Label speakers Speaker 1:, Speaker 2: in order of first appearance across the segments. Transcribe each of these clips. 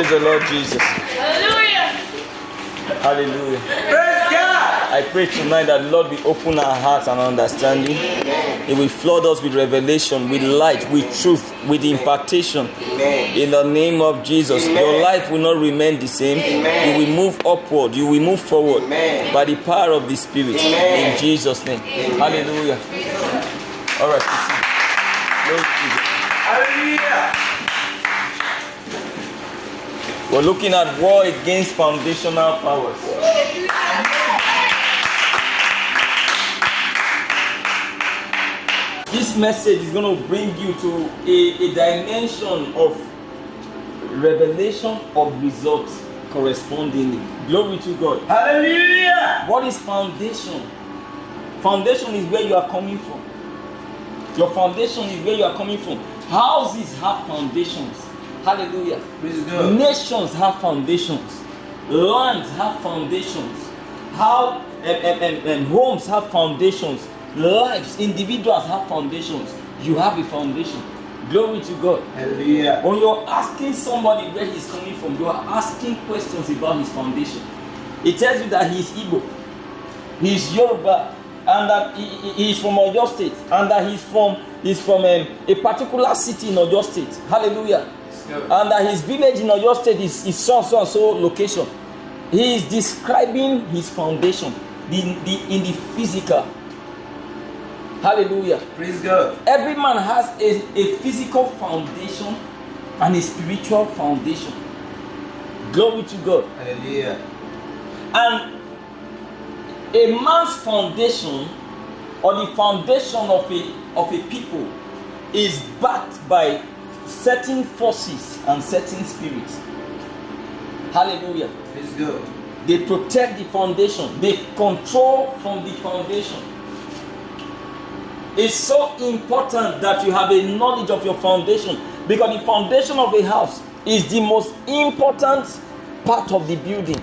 Speaker 1: Praise the Lord Jesus.
Speaker 2: Hallelujah.
Speaker 1: Hallelujah.
Speaker 3: Praise God.
Speaker 1: I pray tonight that the Lord will open our hearts and understanding. He will flood us with revelation, with light, with truth, with impartation. In the name of Jesus, your life will not remain the same. You will move upward. You will move forward by the power of the Spirit. In Jesus' name. Hallelujah. All right. Glory to Jesus.
Speaker 3: Hallelujah.
Speaker 1: We're looking at war against foundational powers. This message is going to bring you to a dimension of revelation of results correspondingly. Glory to God.
Speaker 3: Hallelujah.
Speaker 1: What is foundation? Foundation is where you are coming from. Your foundation is where you are coming from. Houses have foundations. Hallelujah.
Speaker 3: Praise God.
Speaker 1: Nations have foundations. Lands have foundations. How homes have foundations. Lives, individuals have foundations. You have a foundation. Glory to God.
Speaker 3: Hallelujah.
Speaker 1: When you're asking somebody where he's coming from, you are asking questions about his foundation. It tells you that he's Igbo, he's Yoruba, and that he's from Oyo State, and that he's from a particular city in Oyo State. Hallelujah. And that his village in Oyo State is so and so location. He is describing his foundation in the physical. Hallelujah.
Speaker 3: Praise God.
Speaker 1: Every man has a physical foundation and a spiritual foundation. Glory to God.
Speaker 3: Hallelujah.
Speaker 1: And a man's foundation, or the foundation of a people, is backed by certain forces and certain spirits. Hallelujah.
Speaker 3: Praise God.
Speaker 1: They protect the foundation. They control from the foundation. It's so important that you have a knowledge of your foundation, because the foundation of a house is the most important part of the building,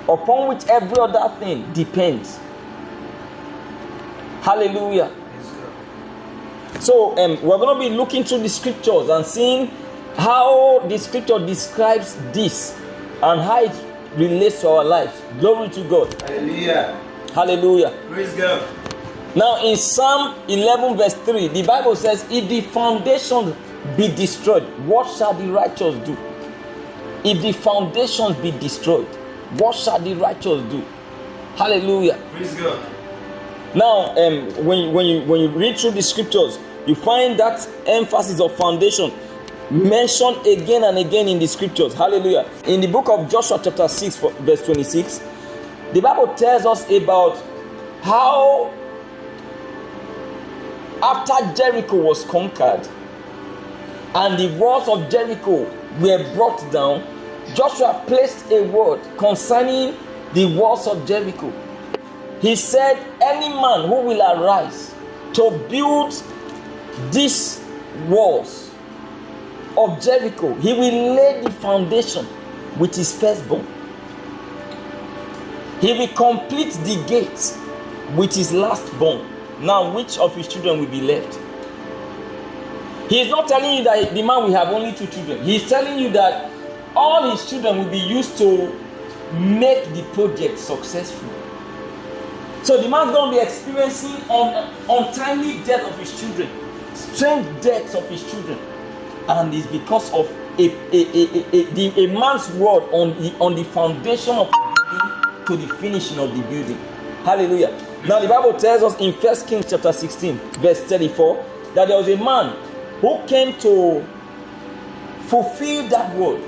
Speaker 1: upon which every other thing depends. Hallelujah. So we're going to be looking through the scriptures and seeing how the scripture describes this and how it relates to our lives. Glory to God.
Speaker 3: Hallelujah.
Speaker 1: Hallelujah.
Speaker 3: Praise God.
Speaker 1: Now in Psalm 11 verse 3, the Bible says, if the foundation be destroyed, what shall the righteous do? If the foundations be destroyed, what shall the righteous do? Hallelujah.
Speaker 3: Praise God.
Speaker 1: Now, when you read through the scriptures, you find that emphasis of foundation mentioned again and again in the scriptures. Hallelujah. In the book of Joshua chapter 6 verse 26, the Bible tells us about how after Jericho was conquered and the walls of Jericho were brought down, Joshua placed a word concerning the walls of Jericho. He said, any man who will arise to build these walls of Jericho, he will lay the foundation with his firstborn. He will complete the gates with his lastborn. Now, which of his children will be left? He is not telling you that the man will have only 2 children. He is telling you that all his children will be used to make the project successful. So the man's going to be experiencing untimely death of his children, strange deaths of his children, and it's because of a man's word on the foundation of the building to the finishing of the building. Hallelujah. Now the Bible tells us in 1 Kings chapter 16 verse 34 that there was a man who came to fulfill that word.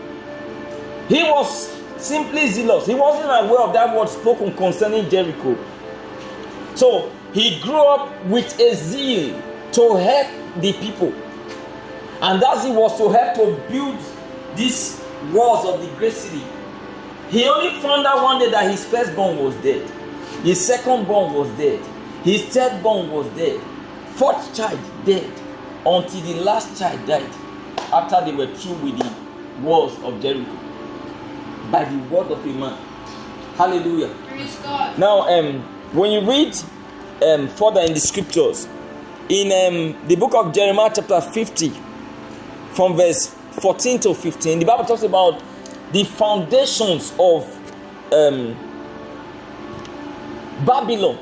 Speaker 1: He was simply zealous. He wasn't aware of that word spoken concerning Jericho. So he grew up with a zeal to help the people. And as he was to help to build these walls of the great city, he only found out one day that his firstborn was dead. His secondborn was dead. His thirdborn was dead. Fourth child dead. Until the last child died. After they were through with the walls of Jericho. By the word of a man. Hallelujah.
Speaker 2: Praise God.
Speaker 1: Now, when you read further in the scriptures, in the book of Jeremiah chapter 50, from verse 14 to 15, the Bible talks about the foundations of Babylon.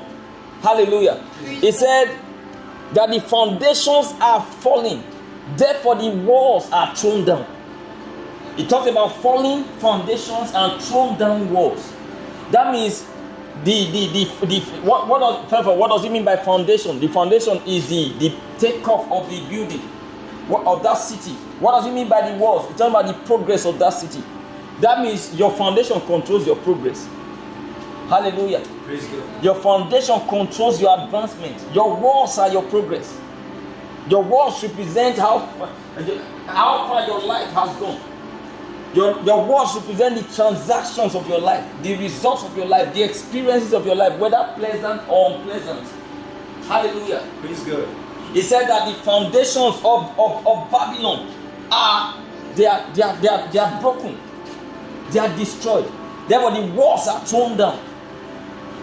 Speaker 1: Hallelujah. He said that the foundations are falling, therefore the walls are thrown down. He talks about falling foundations and thrown down walls. That means what does it mean by foundation? The foundation is the takeoff of the building of that city. What does it mean by the walls? It's talking about the progress of that city. That means your foundation controls your progress. Hallelujah.
Speaker 3: Praise God.
Speaker 1: Your foundation controls your advancement. Your walls are your progress. Your walls represent how far your life has gone. Your walls represent the transactions of your life, the results of your life, the experiences of your life, whether pleasant or unpleasant. Hallelujah.
Speaker 3: Praise God.
Speaker 1: He said that the foundations of Babylon are broken. They are destroyed. Therefore, the walls are thrown down.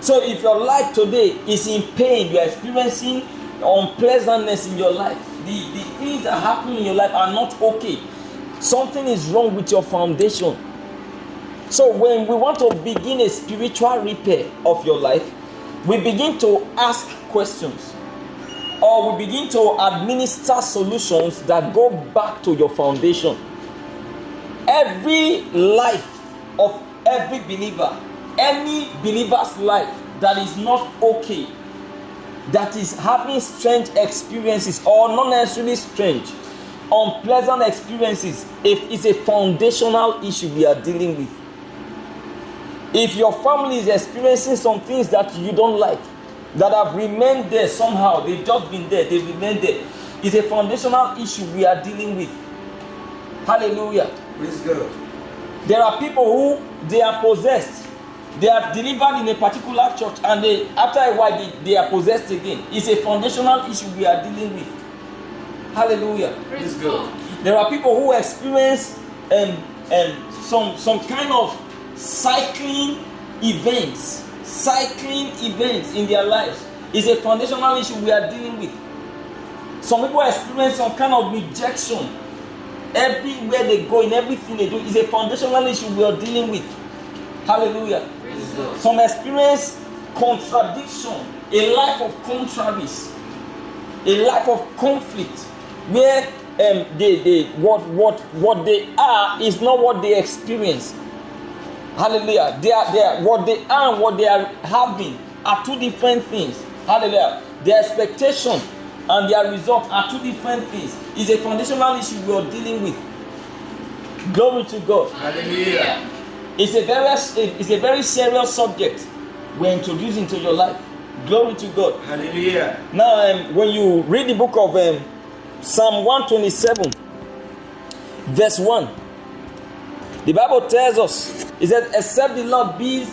Speaker 1: So if your life today is in pain, you are experiencing unpleasantness in your life, the things that are happening in your life are not okay. Something is wrong with your foundation. So when we want to begin a spiritual repair of your life, we begin to ask questions, or we begin to administer solutions that go back to your foundation. Every life of every believer, any believer's life that is not okay, that is having strange experiences, or not necessarily strange, unpleasant experiences, if it's a foundational issue we are dealing with. If your family is experiencing some things that you don't like, that have remained there somehow, they've just been there, they've remained there, it's a foundational issue we are dealing with. Hallelujah.
Speaker 3: Praise God.
Speaker 1: There are people who they are possessed. They are delivered in a particular church, and after a while they are possessed again. It's a foundational issue we are dealing with. Hallelujah.
Speaker 3: Praise God.
Speaker 1: There are people who experience some kind of cycling events in their lives. It's a foundational issue we are dealing with. Some people experience some kind of rejection everywhere they go, in everything they do. It's a foundational issue we are dealing with. Hallelujah. Some experience contradiction, a life of contraries, a life of conflict, where what they are is not what they experience. Hallelujah. They are what they are and what they are having are two different things. Hallelujah. Their expectation and their result are two different things. It's a foundational issue we are dealing with. Glory to God.
Speaker 3: Hallelujah.
Speaker 1: It's a very serious subject we're introducing to your life. Glory to God.
Speaker 3: Hallelujah.
Speaker 1: Now, when you read the book of Psalm 127, verse 1, the Bible tells us, it says, except the Lord builds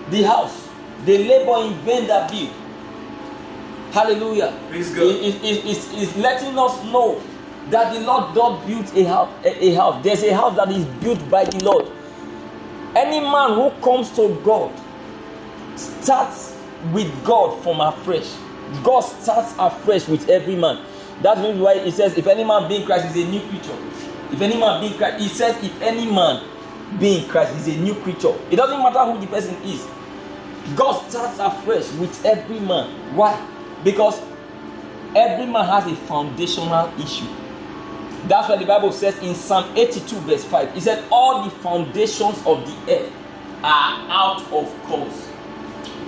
Speaker 1: the house, they labor in vain that build. Hallelujah.
Speaker 3: Praise God.
Speaker 1: It's letting us know that the Lord does build a house. There's a house that is built by the Lord. Any man who comes to God starts with God from afresh. God starts afresh with every man. That's why it says, if any man be in Christ, is a new creature. If any man be in Christ, it says, if any man be in Christ, is a new creature. It doesn't matter who the person is. God starts afresh with every man. Why? Because every man has a foundational issue. That's what the Bible says in Psalm 82 verse 5. It said, all the foundations of the earth are out of course.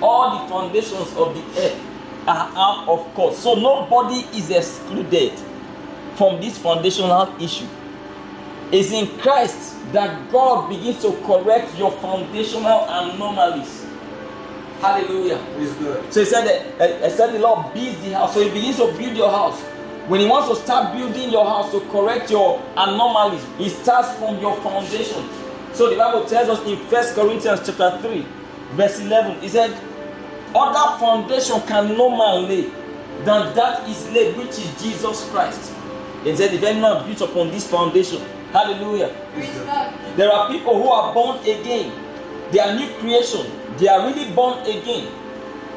Speaker 1: All the foundations of the earth are out of course. So nobody is excluded from this foundational issue. It's in Christ that God begins to correct your foundational anomalies. Hallelujah. So he said that the Lord builds the house. So he begins to build your house. When he wants to start building your house to correct your anomalies, it starts from your foundation. So the Bible tells us in 1 Corinthians chapter 3, verse 11, it said, other foundation can no man lay than that is laid, which is Jesus Christ. It said, if any man builds upon this foundation, hallelujah. There are people who are born again. They are new creation. They are really born again.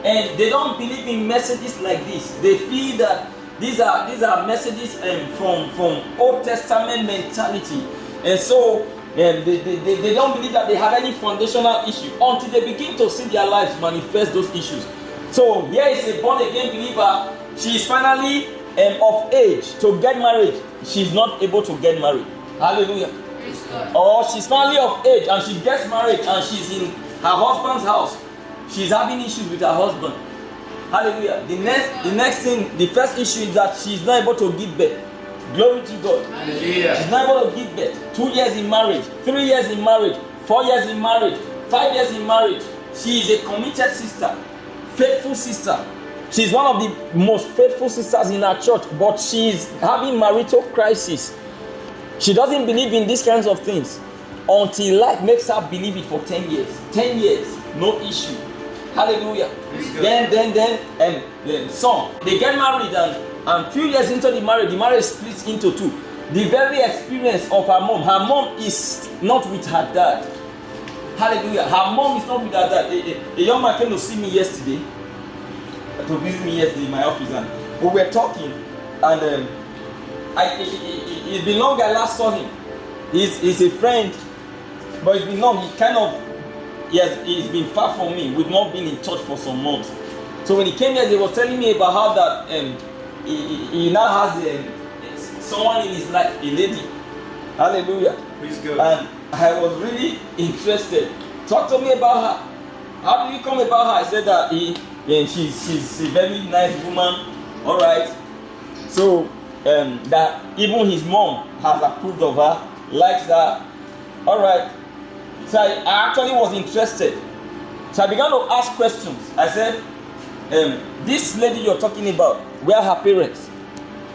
Speaker 1: And they don't believe in messages like this. They feel that these are messages from Old Testament mentality. And so They don't believe that they have any foundational issue until they begin to see their lives manifest those issues. So here is a born again believer. She is finally of age to get married. She's not able to get married. Hallelujah. Or she's finally of age and she gets married and she's in her husband's house. She's having issues with her husband. Hallelujah. The first issue is that she's not able to give birth. Glory to God.
Speaker 3: Hallelujah.
Speaker 1: She's not able to give birth. 2 years in marriage, 3 years in marriage, 4 years in marriage, 5 years in marriage. She is a committed sister, faithful sister. She's one of the most faithful sisters in our church, but she's having marital crisis. She doesn't believe in these kinds of things until life makes her believe it for 10 years. 10 years, no issue. Hallelujah. Then some, they get married and few years into the marriage splits into two. The very experience of her mom is not with her dad. Hallelujah. Her mom is not with her dad. A young man came to see me yesterday, to visit me yesterday in my office, and we were talking, and it's been long I last saw him. He's a friend, but it's been long. He's been far from me. We've not been in touch for some months. So when he came here, he was telling me about how that he now has someone in his life, a lady. Hallelujah.
Speaker 3: Praise God.
Speaker 1: And I was really interested. Talk to me about her. How do you come about her? I said that she's a very nice woman. All right. So that even his mom has approved of her, likes her. All right. So I actually was interested. So I began to ask questions. I said, this lady you're talking about, where are her parents?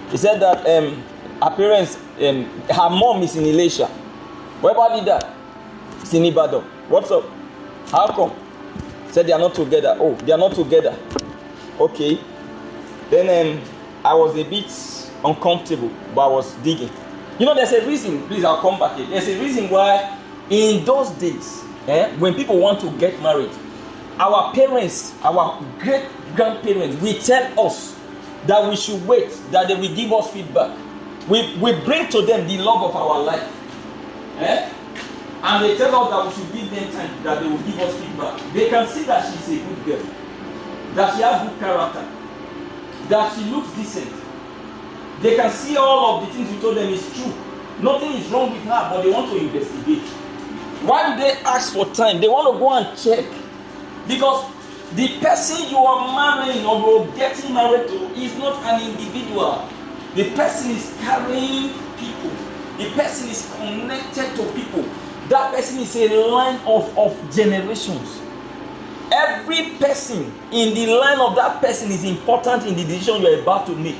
Speaker 1: He said that her parents, her mom is in Elisha. Where about that? It's in Ibadan. What's up? How come? Said they are not together. Oh, they are not together. Okay. Then I was a bit uncomfortable, but I was digging. You know, there's a reason. Please, I'll come back here. There's a reason why in those days, when people want to get married, our parents, our great grandparents will tell us that we should wait, that they will give us feedback. We bring to them the love of our life. And they tell us that we should give them time, that they will give us feedback. They can see that she's a good girl, that she has good character, that she looks decent. They can see all of the things we told them is true. Nothing is wrong with her, but they want to investigate. Why do they ask for time? They want to go and check. Because the person you are marrying or you're getting married to is not an individual. The person is carrying people. The person is connected to people. That person is a line of generations. Every person in the line of that person is important in the decision you're about to make.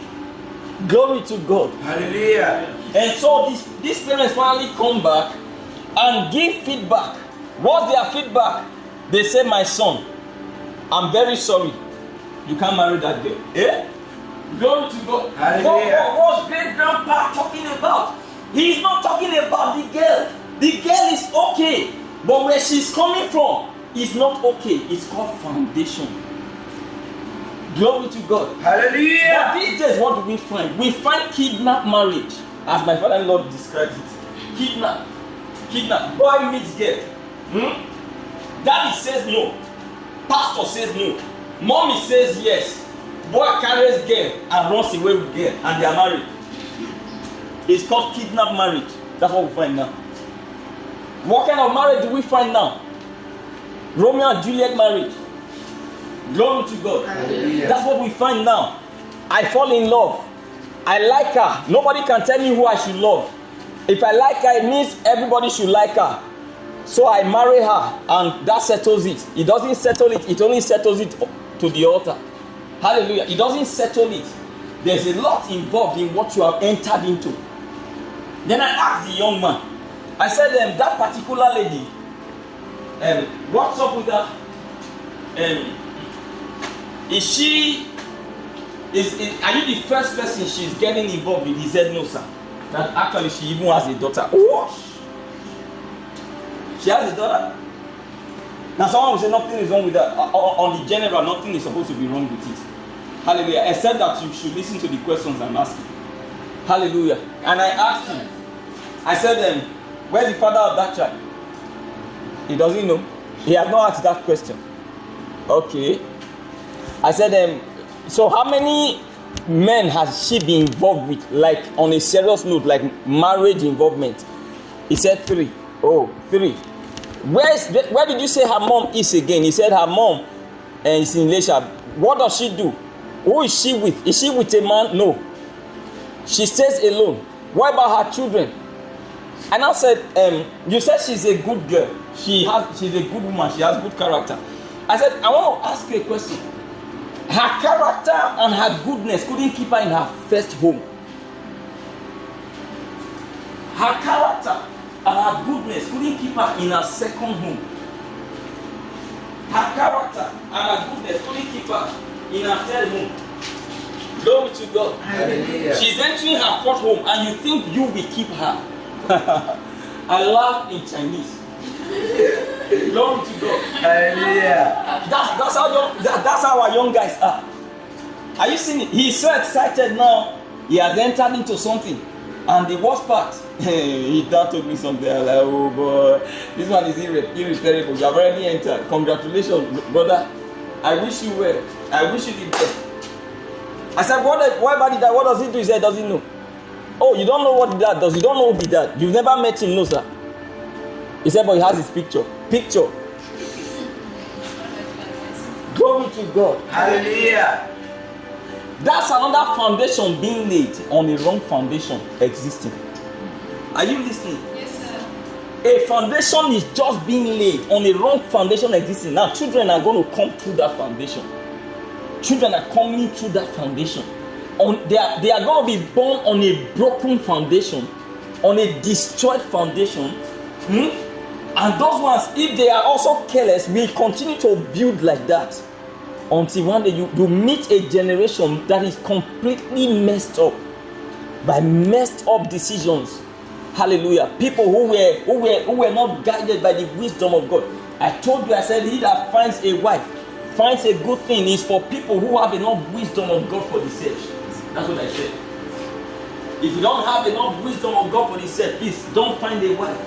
Speaker 1: Glory to God.
Speaker 3: Hallelujah.
Speaker 1: And so these parents finally come back and give feedback. What's their feedback? They say, my son, I'm very sorry. You can't marry that girl. Glory to God.
Speaker 3: Hallelujah.
Speaker 1: What's great grandpa talking about? He's not talking about the girl. The girl is okay. But where she's coming from is not okay. It's called foundation. Glory to God.
Speaker 3: Hallelujah.
Speaker 1: But these days, what do we find? We find kidnap marriage, as my father-in-law describes it. Kidnap. Boy meets girl. Daddy says no. Pastor says no. Mommy says yes. Boy carries girl and runs away with girl, and they are married. It's called kidnap marriage. That's what we find now. What kind of marriage do we find now? Romeo and Juliet marriage. Glory to God.
Speaker 3: Hallelujah.
Speaker 1: That's what we find now. I fall in love. I like her. Nobody can tell me who I should love. If I like her, it means everybody should like her. So I marry her, and that settles it. It doesn't settle it. It only settles it to the altar. Hallelujah. It doesn't settle it. There's a lot involved in what you have entered into. Then I asked the young man. I said, that particular lady, what's up with her? Are you the first person she's getting involved with? He said, no, sir. That actually she even has a daughter. Oh, she has a daughter. Now someone will say nothing is wrong with that. On the general, nothing is supposed to be wrong with it. Hallelujah. Except that you should listen to the questions I'm asking. Hallelujah. And I asked him, I said, Where's the father of that child? He doesn't know. He has not asked that question. Okay. I said, so how many men has she been involved with, like on a serious note, like marriage involvement? He said 3. Oh, 3. Where did you say her mom is again? He said her mom is in Elisha. What does she do? Who is she with? Is she with a man? No. She stays alone. What about her children? And I said, you said she's a good girl. She's a good woman. She has good character. I said, I want to ask you a question. Her character and her goodness couldn't keep her in her first home. Her character and her goodness couldn't keep her in her second home. Her character and her goodness couldn't keep her in her third home. Glory to God.
Speaker 3: Hallelujah.
Speaker 1: She's entering her fourth home and you think you will keep her. I laugh in Chinese. Glory to God.
Speaker 3: Hallelujah.
Speaker 1: That's how our young guys are. Are you seeing it? He's so excited now. He has entered into something. And the worst part, he told me something. I'm like, oh boy, this one is irreparable. You have already entered. Congratulations, brother. I wish you well. I wish you the best. I said, why about the dad? What does he do? He said, doesn't know. Oh, you don't know what the dad does. You don't know the dad. You've never met him, no, sir. He said, but he has his picture. Glory to God.
Speaker 3: Hallelujah.
Speaker 1: That's another foundation being laid on a wrong foundation existing. Are you listening?
Speaker 2: Yes, sir.
Speaker 1: A foundation is just being laid on a wrong foundation existing. Now, children are going to come through that foundation. Children are coming through that foundation. They are going to be born on a broken foundation, on a destroyed foundation. And those ones, if they are also careless, will continue to build like that until one day you meet a generation that is completely messed up by messed up decisions. Hallelujah. People who were not guided by the wisdom of God. I told you, I said, he that finds a wife finds a good thing is for people who have enough wisdom of God for the search. That's what I said. If you don't have enough wisdom of God for the search, please don't find a wife.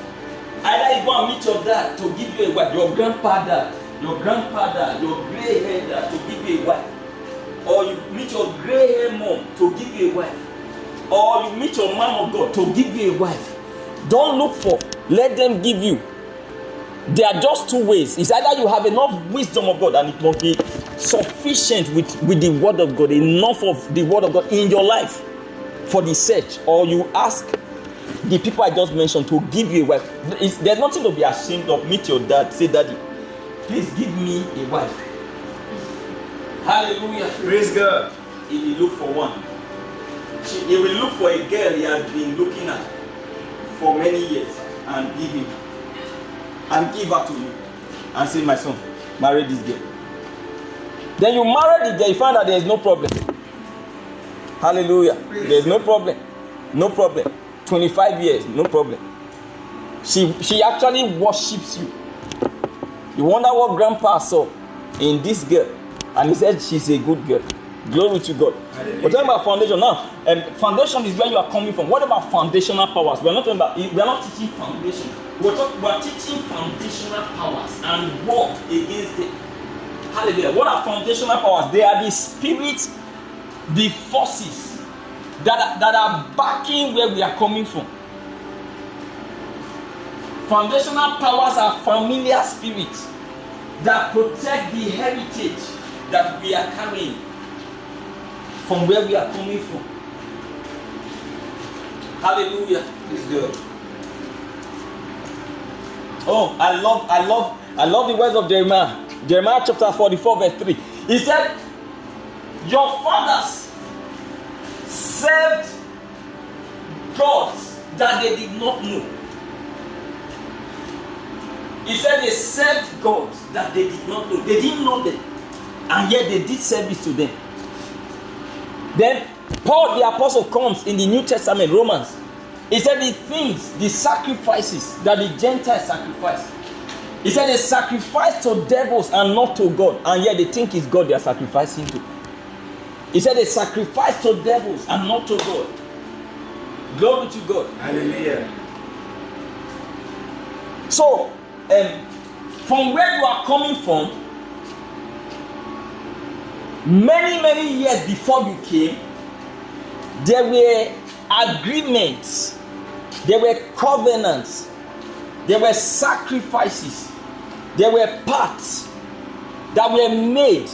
Speaker 1: Either you go and meet your dad to give you a wife, your grandfather, your gray haired dad to give you a wife, or you meet your gray haired mom to give you a wife, or you meet your man of God to give you a wife. Don't look for, let them give you. There are just two ways. It's either you have enough wisdom of God and it must be sufficient with the word of God, enough of the word of God in your life for the search, or you ask the people I just mentioned to give you a wife. There's nothing to be ashamed of. Meet your dad, say, daddy, please give me a wife. Hallelujah.
Speaker 3: Praise God.
Speaker 1: He will look for one. He will look for a girl he has been looking at for many years and give him. And give her to you. And say, my son, marry this girl. Then you marry the girl, you find that there is no problem. Hallelujah. There is no problem. No problem. 25 years, no problem. She actually worships you. You wonder what grandpa saw in this girl. And he said she's a good girl. Glory to God. We're talking about foundation now. Foundation is where you are coming from. What about foundational powers? We're not teaching foundation. We're teaching foundational powers and work against them. Hallelujah. What are foundational powers? They are the spirits, the forces that are backing where we are coming from. Foundational powers are familiar spirits that protect the heritage that we are carrying from where we are coming from. Hallelujah.
Speaker 3: Praise God.
Speaker 1: Oh, I love the words of Jeremiah. Jeremiah chapter 44 verse 3. He said, your fathers served gods that they did not know. He said they served gods that they did not know. They didn't know them. And yet they did service to them. Then Paul the apostle comes in the New Testament, Romans. He said the sacrifices that the Gentiles sacrifice. He said they sacrifice to devils and not to God. And yet they think it's God they are sacrificing to. He said they sacrifice to devils and not to God. Glory to God.
Speaker 3: Hallelujah.
Speaker 1: So, from where you are coming from, many years before you came, there were agreements, there were covenants, there were sacrifices, there were pacts that were made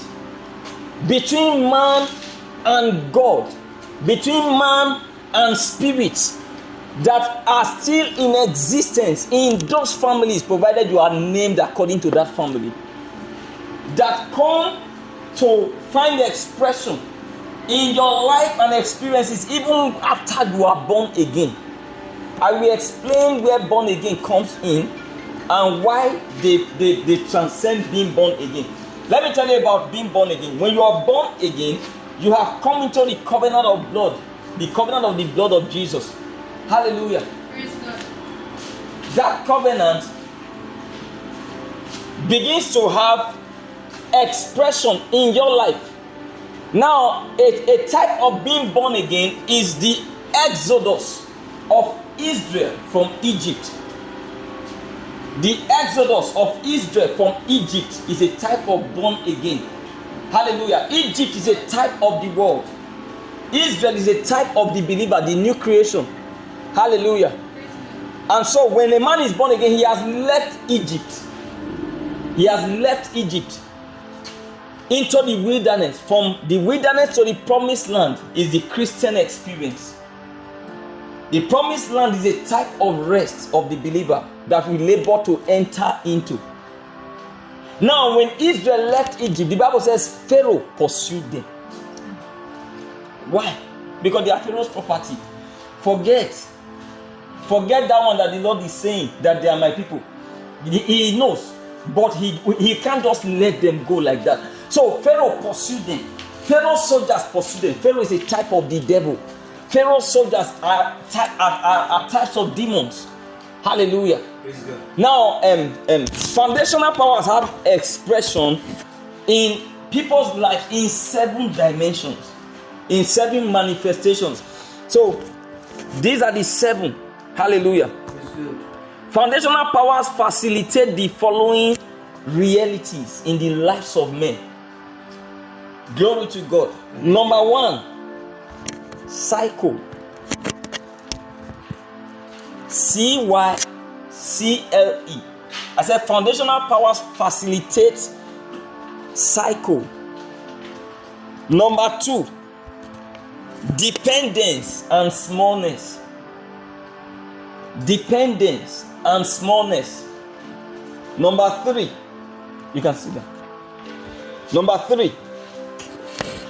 Speaker 1: between man and God, between man and spirits, that are still in existence in those families, provided you are named according to that family, that come to find expression in your life and experiences even after you are born again. I will explain where born again comes in and why they transcend being born again. Let me tell you about being born again. When you are born again, you have come into the covenant of blood, the covenant of the blood of Jesus. Hallelujah.
Speaker 2: Praise God.
Speaker 1: That covenant begins to have expression in your life. Now, a type of being born again is the exodus of Israel from Egypt. The exodus of Israel from Egypt is a type of born again. Hallelujah. Egypt is a type of the world. Israel is a type of the believer, the new creation. Hallelujah. And so when a man is born again, he has left Egypt. He has left Egypt into the wilderness. From the wilderness to the promised land is the Christian experience. The promised land is a type of rest of the believer that we labor to enter into. Now, when Israel left Egypt, the Bible says Pharaoh pursued them. Why? Because they are Pharaoh's property. Forget that one that the Lord is saying that they are my people. He knows, but he can't just let them go like that. So Pharaoh pursued them. Pharaoh's soldiers pursued them. Pharaoh is a type of the devil. Pharaoh's soldiers are types of demons. Hallelujah.
Speaker 3: Praise God.
Speaker 1: Now, foundational powers have expression in people's life in 7 dimensions, in 7 manifestations. So these are the 7. Hallelujah.
Speaker 3: Praise God.
Speaker 1: Foundational powers facilitate the following realities in the lives of men. Glory to God. Number 1, cycle. CYCLE. I said foundational powers facilitate cycle. Number 2, dependence and smallness. Dependence and smallness. Number 3, you can see that. Number 3,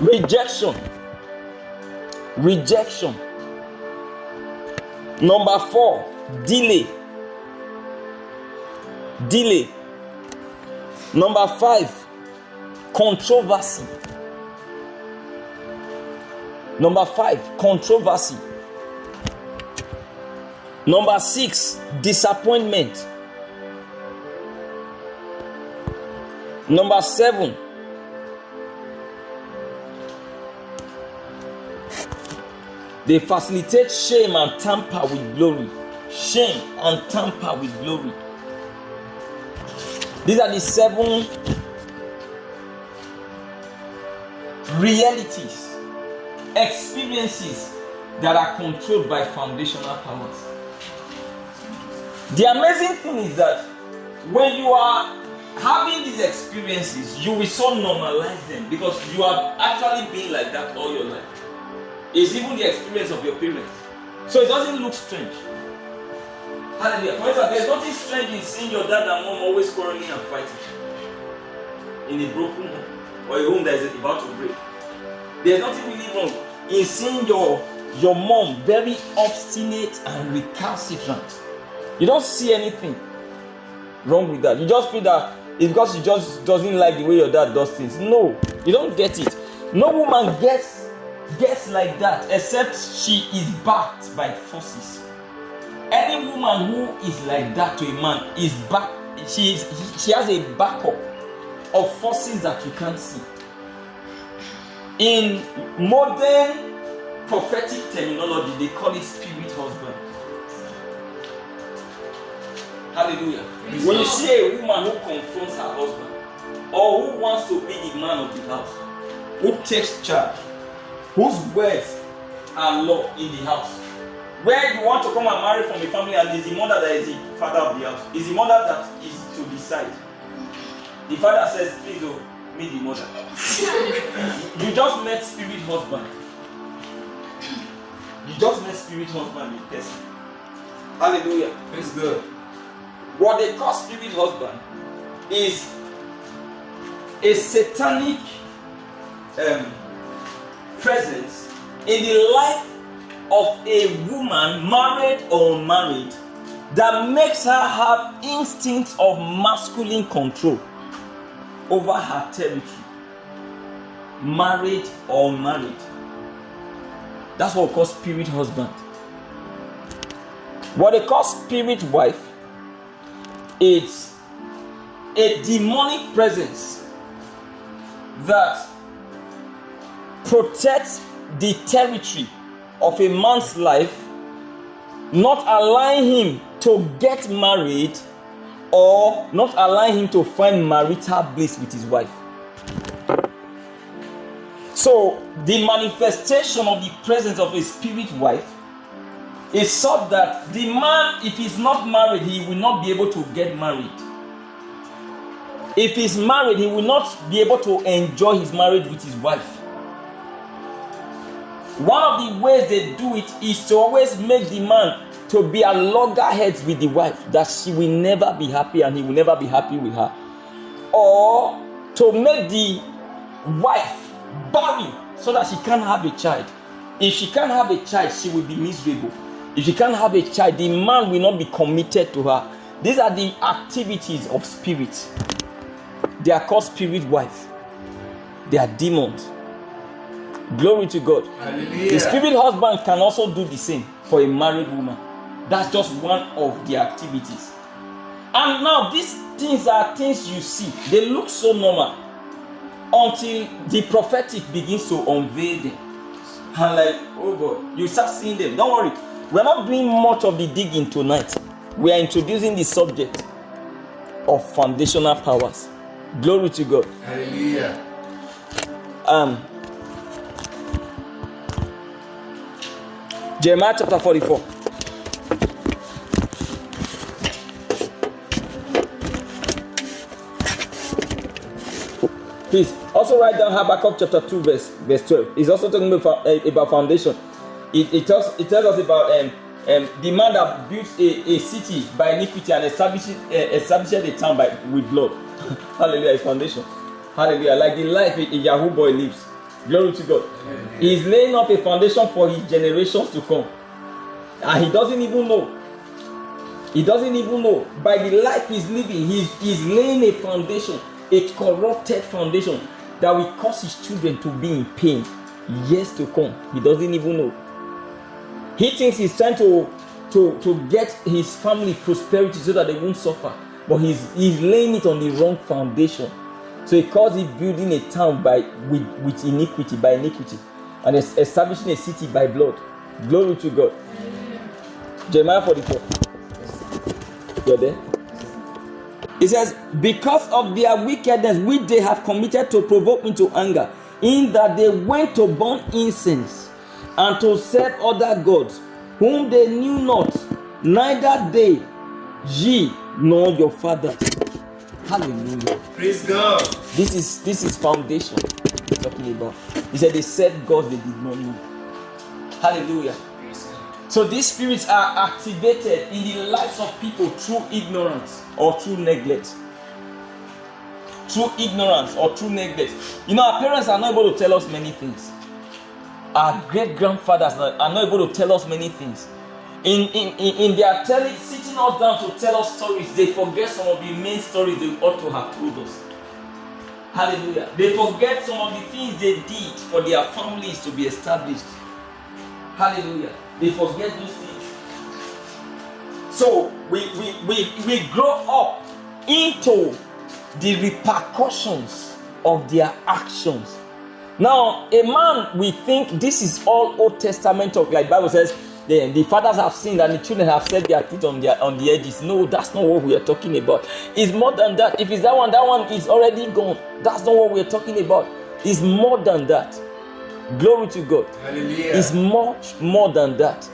Speaker 1: rejection. Rejection. Number 4, delay. Delay. Number 5, controversy. Number 5, controversy. Number 6, disappointment. Number 7, they facilitate shame and tamper with glory. Shame and tamper with glory. These are the 7 realities, experiences that are controlled by foundational powers. The amazing thing is that when you are having these experiences, you will so normalize them because you have actually been like that all your life. It's even the experience of your parents. So it doesn't look strange. Hallelujah. For instance, there's nothing strange in seeing your dad and mom always quarreling and fighting in a broken home or a home that is about to break. There's nothing really wrong in seeing your mom very obstinate and recalcitrant. You don't see anything wrong with that. You just feel that it's because she just doesn't like the way your dad does things. No, you don't get it. No woman gets like that except she is backed by forces. Any woman who is like that to a man is back. She has a backup of forces that you can't see. In modern prophetic terminology, they call it spirit husband. Hallelujah. When you see a woman who confronts her husband, or who wants to be the man of the house, who takes charge, whose words are law in the house, where you want to come and marry from a family and it's the mother that is the father of the house, it's the mother that is to decide. The father says, please oh, meet the mother. You just met spirit husband. You just met spirit husband in person. Hallelujah.
Speaker 3: It's good.
Speaker 1: What they call spirit husband is a satanic presence in the life of a woman, married or unmarried, that makes her have instincts of masculine control over her territory, married or unmarried. That's what we call spirit husband. What they call spirit wife is a demonic presence that protects the territory of a man's life, not allowing him to get married or not allowing him to find marital bliss with his wife. So the manifestation of the presence of a spirit wife is such that the man, if he's not married, he will not be able to get married. If he's married, he will not be able to enjoy his marriage with his wife. One of the ways they do it is to always make the man to be at loggerheads with the wife, that she will never be happy and he will never be happy with her. Or to make the wife barren so that she can't have a child. If she can't have a child, she will be miserable. If she can't have a child, the man will not be committed to her. These are the activities of spirits. They are called spirit wife. They are demons. Glory to God.
Speaker 3: Hallelujah.
Speaker 1: The spirit husband can also do the same for a married woman. That's just one of the activities. And now these things are things you see. They look so normal until the prophetic begins to unveil them. And like, oh God, you start seeing them. Don't worry. We're not doing much of the digging tonight. We are introducing the subject of foundational powers. Glory to God.
Speaker 3: Hallelujah.
Speaker 1: Jeremiah chapter 44. Please also write down Habakkuk chapter 2 verse 12. It's also talking about foundation. It tells us about the man that built a city by iniquity and established a town with blood. Hallelujah, his foundation. Hallelujah, like the life a Yahoo boy lives. Glory to God. He's laying up a foundation for his generations to come. And he doesn't even know. He doesn't even know. By the life he's living, he's laying a foundation, a corrupted foundation that will cause his children to be in pain years to come. He doesn't even know. He thinks he's trying to get his family prosperity so that they won't suffer. But he's laying it on the wrong foundation. So he calls it building a town with iniquity, by iniquity, and establishing a city by blood. Glory to God. Jeremiah 44. You're there? It says, because of their wickedness which they have committed to provoke me to anger, in that they went to burn incense and to serve other gods, whom they knew not, neither they, ye, nor your fathers. Hallelujah.
Speaker 3: Praise God.
Speaker 1: This is foundation he's talking about. He said they served gods they did not know. Hallelujah. So these spirits are activated in the lives of people through ignorance or through neglect. Through ignorance or through neglect. You know, our parents are not able to tell us many things. Our great-grandfathers are not able to tell us many things. In their sitting us down to tell us stories, they forget some of the main stories they ought to have told us. Hallelujah. They forget some of the things they did for their families to be established. Hallelujah. They forget those things. So we grow up into the repercussions of their actions. Now, a man, we think this is all Old Testament talk, like the Bible says, the fathers have sinned and the children have set their teeth on the edges. No, that's not what we are talking about. It's more than that. If it's that one is already gone. That's not what we are talking about. It's more than that. Glory to God.
Speaker 3: Hallelujah.
Speaker 1: It's much more than that.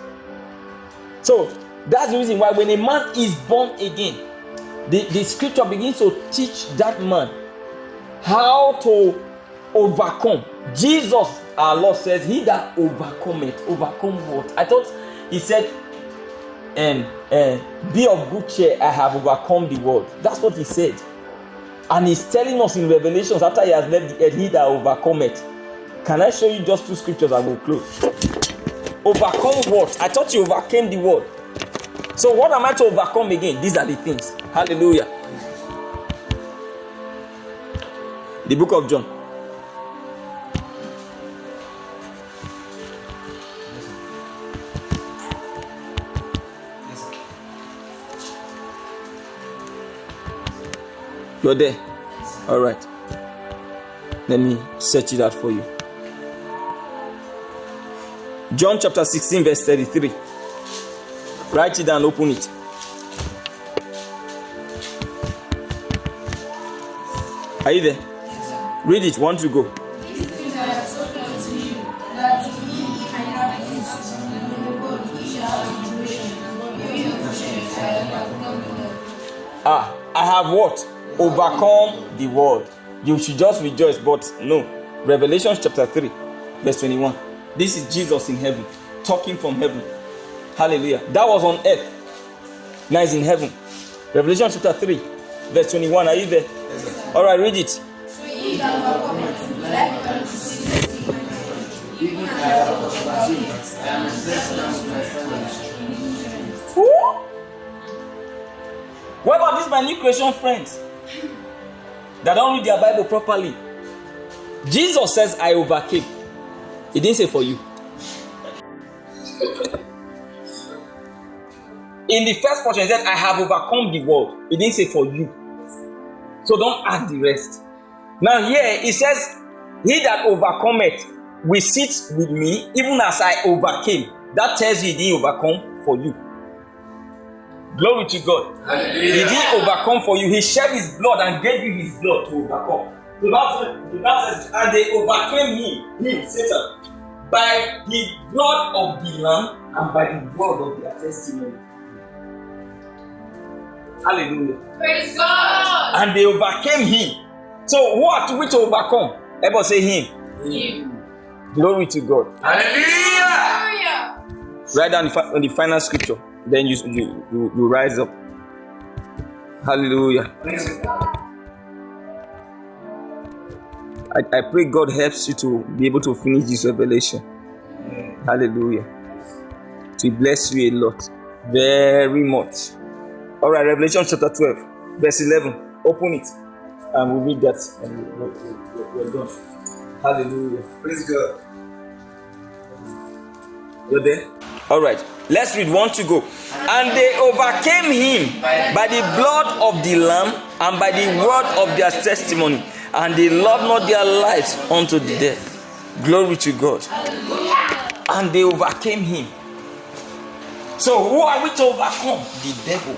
Speaker 1: So that's the reason why when a man is born again, the scripture begins to teach that man how to overcome. Jesus, our Lord, says, he that overcometh. Overcome what? I thought he said, be of good cheer, I have overcome the world. That's what he said. And he's telling us in Revelations, after he has left the earth, he that overcometh. Can I show you just two scriptures and we'll close? Overcome what? I thought you overcame the world. So what am I to overcome again? These are the things. Hallelujah. The book of John. You're there? All right. Let me search it out for you. John chapter 16 verse 33. Write it down, open it. Are you there? Read it, 1 to go. I have what? Overcome the world. You should just rejoice, but no. Revelation chapter 3 verse 21. This is Jesus in heaven, talking from heaven. Hallelujah. That was on earth. Now he's in heaven. Revelation chapter 3 verse 21. Are you there? Yes, all right, read it. Who? What about these my new creation friends that don't read their Bible properly? Jesus says, I overcame. He didn't say for you. In the first portion, he said, I have overcome the world. He didn't say for you. So don't add the rest. Now here, he says, he that overcometh will sit with me, even as I overcame. That tells you he didn't overcome for you. Glory to God. Hallelujah. He didn't overcome for you. He shed his blood and gave you his blood to overcome. The Bible says, and they overcame him, Satan, by the blood of the Lamb and by the blood of their testimony. Hallelujah.
Speaker 2: Praise God.
Speaker 1: And they overcame him. So who are we to overcome? Everybody say him.
Speaker 2: Him.
Speaker 1: Glory to God.
Speaker 3: Hallelujah.
Speaker 1: Write down the final scripture. Then you rise up. Hallelujah. I pray God helps you to be able to finish this revelation. Hallelujah. To bless you a lot. Very much. Alright, Revelation chapter 12, verse 11. Open it. And we'll read that. And we're done. Hallelujah.
Speaker 3: Praise God.
Speaker 1: You're there? Alright. Let's read 1 to go. And they overcame him by the blood of the Lamb and by the word of their testimony. And they loved not their lives unto the death. Glory to God. And they overcame him. So who are we to overcome? The devil.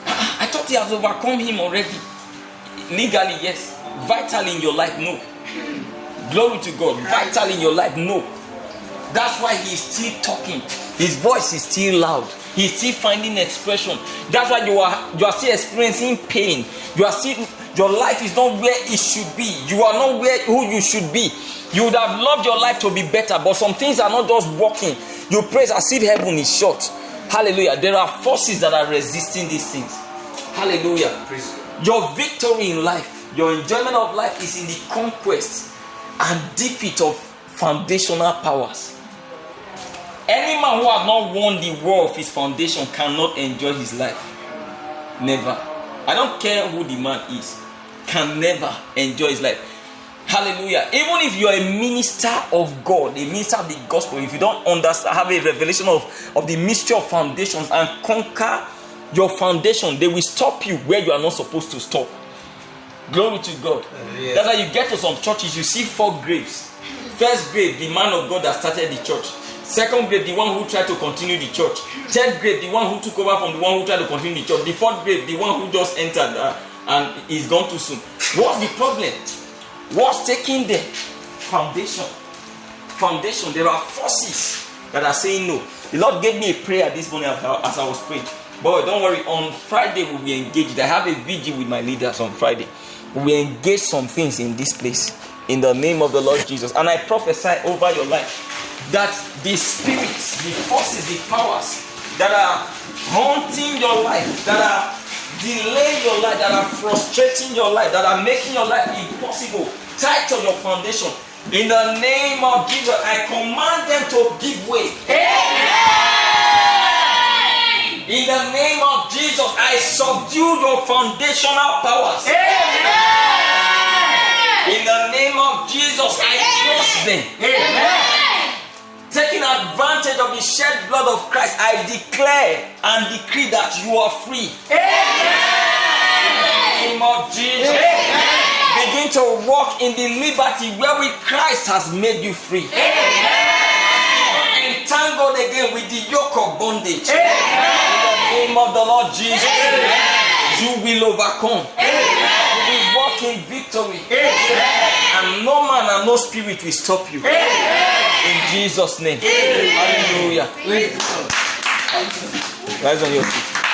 Speaker 1: I thought he has overcome him already. Legally, yes. Vitally in your life, no. Glory to God. Vitally in your life, no. That's why he's still talking. His voice is still loud. He's still finding expression. That's why you are still experiencing pain. Your life is not where it should be. You are not who you should be. You would have loved your life to be better, but some things are not just working. You praise as if heaven is short. Hallelujah. There are forces that are resisting these things. Hallelujah. Your victory in life, your enjoyment of life is in the conquest and defeat of foundational powers. Any man who has not won the war of his foundation cannot enjoy his life. Never. I don't care who the man is. Can never enjoy his life. Hallelujah. Even if you are a minister of God, a minister of the gospel, if you don't understand, have a revelation of the mystery of foundations and conquer your foundation, they will stop you where you are not supposed to stop. Glory to God. Yeah. That's why you get to some churches, you see 4 graves. First grave, the man of God that started the church. Second grade, the one who tried to continue the church. Third grade, the one who took over from the one who tried to continue the church. The fourth grade, the one who just entered and is gone too soon. What's the problem? What's taking them? Foundation. There are forces that are saying no. The Lord gave me a prayer this morning as I was praying. Boy, don't worry. On Friday we'll be engaged. I have a vigil with my leaders on Friday. We engage some things in this place in the name of the Lord Jesus. And I prophesy over your life that the spirits, the forces, the powers that are haunting your life, that are delaying your life, that are frustrating your life, that are making your life impossible, tied to your foundation, in the name of Jesus, I command them to give way. Amen. In the name of Jesus, I subdue your foundational powers. Amen. In the name of Jesus, I crush them. Amen. Taking advantage of the shed blood of Christ, I declare and decree that you are free. Amen. In the name of Jesus. Amen. Begin to walk in the liberty wherewith Christ has made you free. Amen. Entangled again with the yoke of bondage. Amen. In the name of the Lord Jesus. Amen. You will overcome. Amen. You will walk in victory. Amen. And no man and no spirit will stop you. Amen. In Jesus' name. Amen. Hallelujah. Rise on your feet.